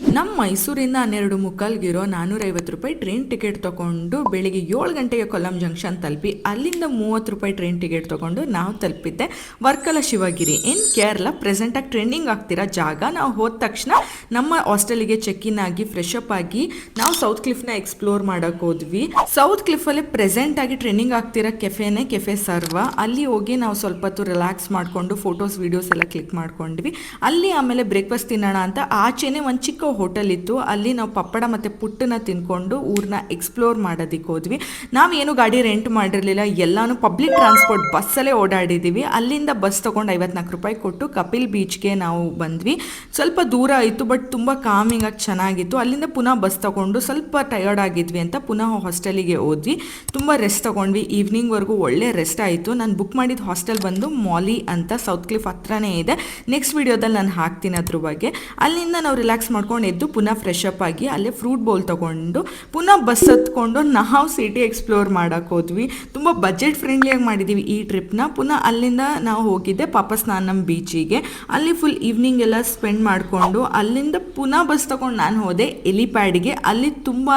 ನಮ್ಮ ಮೈಸೂರಿಂದ 12:45 450 train ticket ತೊಗೊಂಡು ಬೆಳಿಗ್ಗೆ 7 ಗಂಟೆಗೆ ಕೊಲ್ಲಂ ಜಂಕ್ಷನ್ ತಲುಪಿ ಅಲ್ಲಿಂದ 30 ರೂಪಾಯಿ ಟ್ರೈನ್ ಟಿಕೆಟ್ ತೊಗೊಂಡು ನಾವು ತಲುಪಿದ್ದೆ ವರ್ಕಲ ಶಿವಗಿರಿ ಇನ್ ಕೇರಳ. ಪ್ರೆಸೆಂಟಾಗಿ ಟ್ರೆಂಡಿಂಗ್ ಆಗ್ತಿರೋ ಜಾಗ. ನಾವು ಹೋದ ತಕ್ಷಣ ನಮ್ಮ ಹಾಸ್ಟೆಲಿಗೆ ಚೆಕ್ ಇನ್ ಆಗಿ ಫ್ರೆಶ್ ಅಪ್ ಆಗಿ ನಾವು ಸೌತ್ ಕ್ಲಿಫ್ನ ಎಕ್ಸ್ಪ್ಲೋರ್ ಮಾಡೋಕೆ ಹೋದ್ವಿ. ಸೌತ್ ಕ್ಲಿಫಲ್ಲಿ ಪ್ರೆಸೆಂಟ್ ಆಗಿ ಟ್ರೆಂಡಿಂಗ್ ಆಗ್ತಿರೋ ಕೆಫೆ ಸರ್ವ. ಅಲ್ಲಿ ಹೋಗಿ ನಾವು ಸ್ವಲ್ಪ ಹೊತ್ತು ರಿಲ್ಯಾಕ್ಸ್ ಮಾಡಿಕೊಂಡು ಫೋಟೋಸ್ ವೀಡಿಯೋಸ್ ಎಲ್ಲ ಕ್ಲಿಕ್ ಮಾಡ್ಕೊಂಡ್ವಿ. ಅಲ್ಲಿ ಆಮೇಲೆ ಬ್ರೇಕ್ಫಾಸ್ಟ್ ತಿನ್ನೋಣ ಅಂತ ಆಚೆನೆ ಒಂದು ಚಿಕ್ಕ ಹೋಟೆಲ್ ಇತ್ತು. ಅಲ್ಲಿ ನಾವು ಪಪ್ಪಡ ಮತ್ತು ಪುಟ್ಟನ್ನ ತಿನ್ಕೊಂಡು ಊರನ್ನ ಎಕ್ಸ್ಪ್ಲೋರ್ ಮಾಡೋದಕ್ಕೆ ಹೋದ್ವಿ. ನಾವೇನು ಗಾಡಿ ರೆಂಟ್ ಮಾಡಿರಲಿಲ್ಲ, ಎಲ್ಲಾನು ಪಬ್ಲಿಕ್ ಟ್ರಾನ್ಸ್ಪೋರ್ಟ್ ಬಸ್ಸಲ್ಲೇ ಓಡಾಡಿದ್ದೀವಿ. ಅಲ್ಲಿಂದ ಬಸ್ ತೊಗೊಂಡು 54 ರೂಪಾಯಿ ಕೊಟ್ಟು ಕಪಿಲ್ ಬೀಚ್ಗೆ ನಾವು ಬಂದ್ವಿ. ಸ್ವಲ್ಪ ದೂರ ಆಯಿತು, ಬಟ್ ತುಂಬ ಕಾಮಿಂಗ್ ಆಗಿ ಚೆನ್ನಾಗಿತ್ತು. ಅಲ್ಲಿಂದ ಪುನಃ ಬಸ್ ತೊಗೊಂಡು ಸ್ವಲ್ಪ ಟಯರ್ಡ್ ಆಗಿದ್ವಿ ಅಂತ ಪುನಃ ಹಾಸ್ಟೆಲಿಗೆ ಹೋದ್ವಿ. ತುಂಬ ರೆಸ್ಟ್ ತೊಗೊಂಡ್ವಿ. ಈವ್ನಿಂಗ್ವರೆಗೂ ಒಳ್ಳೆ ರೆಸ್ಟ್ ಆಯಿತು. ನಾನು ಬುಕ್ ಮಾಡಿದ ಹಾಸ್ಟೆಲ್ ಬಂದು ಮಾಲಿ ಅಂತ ಸೌತ್ ಕ್ಲಿಫ್ ಹತ್ರನೇ ಇದೆ. ನೆಕ್ಸ್ಟ್ ವಿಡಿಯೋದಲ್ಲಿ ನಾನು ಹಾಕ್ತೀನಿ ಅದ್ರ ಬಗ್ಗೆ. ಅಲ್ಲಿಂದ ನಾವು ರಿಲ್ಯಾಕ್ಸ್ ಮಾಡ್ಕೊಂಡು ಎದ್ದು ಪುನಃ ಫ್ರೆಶ್ ಅಪ್ ಆಗಿ ಅಲ್ಲೇ ಫ್ರೂಟ್ ಬೌಲ್ ತೊಗೊಂಡು ಪುನಃ ಬಸ್ ಹತ್ಕೊಂಡು ನಾವು ಸಿಟಿ ಎಕ್ಸ್ಪ್ಲೋರ್ ಮಾಡೋಕೆ ಹೋದ್ವಿ. ತುಂಬ ಬಜೆಟ್ ಫ್ರೆಂಡ್ಲಿಯಾಗಿ ಮಾಡಿದ್ದೀವಿ ಈ ಟ್ರಿಪ್ನ. ಪುನಃ ಅಲ್ಲಿಂದ ನಾವು ಹೋಗಿದ್ದೆ ಪಾಪಸ್ನಾನಂ ಬೀಚಿಗೆ. ಅಲ್ಲಿ ಫುಲ್ ಈವ್ನಿಂಗ್ ಎಲ್ಲ ಸ್ಪೆಂಡ್ ಮಾಡಿಕೊಂಡು ಅಲ್ಲಿಂದ ಪುನಃ ಬಸ್ ತೊಗೊಂಡು ನಾನು ಹೋದೆ ಹೆಲಿಪ್ಯಾಡ್ಗೆ. ಅಲ್ಲಿ ತುಂಬಾ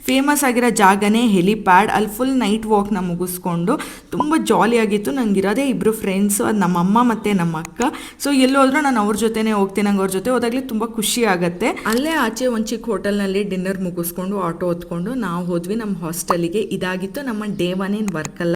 ಫೇಮಸ್ ಆಗಿರೋ ಜಾಗನೇ ಹೆಲಿಪ್ಯಾಡ್. ಅಲ್ಲಿ ಫುಲ್ ನೈಟ್ ವಾಕ್ನ ಮುಗಿಸ್ಕೊಂಡು ತುಂಬ ಜಾಲಿಯಾಗಿತ್ತು. ನಂಗಿರೋದೇ ಇಬ್ಬರು ಫ್ರೆಂಡ್ಸು, ಅದು ನಮ್ಮಮ್ಮ ಮತ್ತು ನಮ್ಮ ಅಕ್ಕ. ಸೊ ಎಲ್ಲೋದ್ರೂ ನಾನು ಅವ್ರ ಜೊತೆನೇ ಹೋಗ್ತೀನಿ. ನಂಗೆ ಅವ್ರ ಜೊತೆ ಹೋದಾಗಲೇ ತುಂಬ ಖುಷಿ ಆಗುತ್ತೆ. ಅಲ್ಲೇ ಆಚೆ ಒಂದು ಚಿಕ್ಕ ಹೋಟೆಲ್ನಲ್ಲಿ ಡಿನ್ನರ್ ಮುಗಿಸ್ಕೊಂಡು ಆಟೋ ಹೊತ್ಕೊಂಡು ನಾವು ಹೋದ್ವಿ ನಮ್ಮ ಹಾಸ್ಟೆಲಿಗೆ. ಇದಾಗಿತ್ತು ನಮ್ಮ ಡೇ 1 ಇನ್ ವರ್ಕಲ್ಲ.